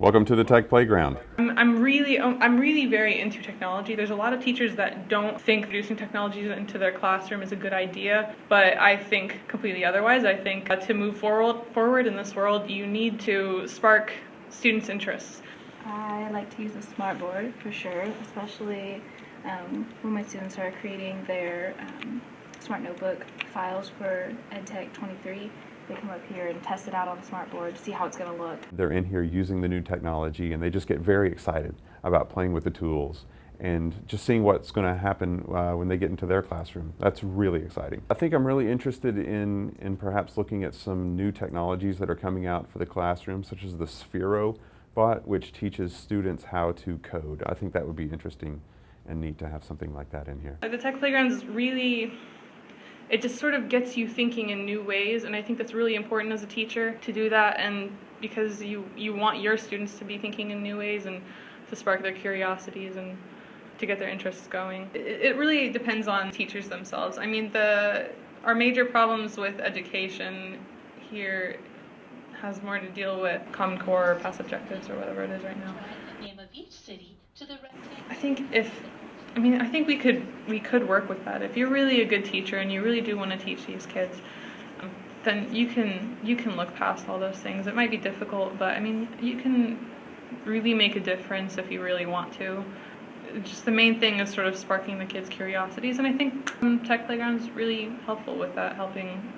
Welcome to the Tech Playground. I'm really very into technology. There's a lot of teachers that don't think introducing technologies into their classroom is a good idea, but I think completely otherwise. I think to move forward in this world, you need to spark students' interests. I like to use a smart board for sure, especially when my students are creating their smart notebook files for EdTech 23. They come up here and test it out on the smart board to see how it's going to look. They're in here using the new technology and they just get very excited about playing with the tools and just seeing what's going to happen when they get into their classroom. That's really exciting. I think I'm really interested in perhaps looking at some new technologies that are coming out for the classroom, such as the Sphero bot, which teaches students how to code. I think that would be interesting and neat to have something like that in here. The Tech Playground is really, it just sort of gets you thinking in new ways, and I think that's really important as a teacher to do that, and because you want your students to be thinking in new ways and to spark their curiosities and to get their interests going. It really depends on teachers themselves. I mean, our major problems with education here has more to deal with Common Core or past objectives or whatever it is right now. I think we could work with that. If you're really a good teacher and you really do want to teach these kids, then you can look past all those things. It might be difficult, but I mean, you can really make a difference if you really want to. Just the main thing is sort of sparking the kids' curiosities, and I think Tech Playground is really helpful with that, helping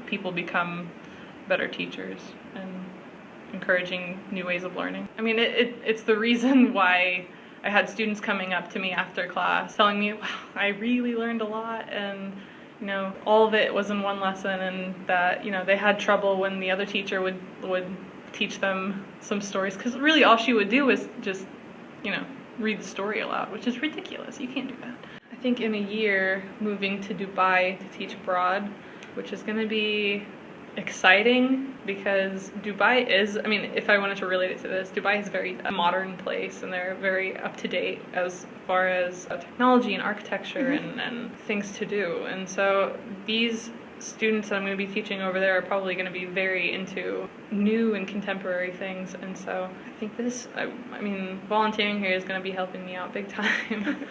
people become better teachers and encouraging new ways of learning. I mean, it's the reason why I had students coming up to me after class telling me, wow, I really learned a lot, and all of it was in one lesson, and that they had trouble when the other teacher would teach them some stories, because really all she would do was just read the story aloud, which is ridiculous. You can't do that. I think in a year moving to Dubai to teach abroad, which is going to be exciting, because Dubai is, I mean, if I wanted to relate it to this, Dubai is a very modern place, and they're very up to date as far as technology and architecture and things to do. And so these students that I'm going to be teaching over there are probably going to be very into new and contemporary things. And so I think volunteering here is going to be helping me out big time.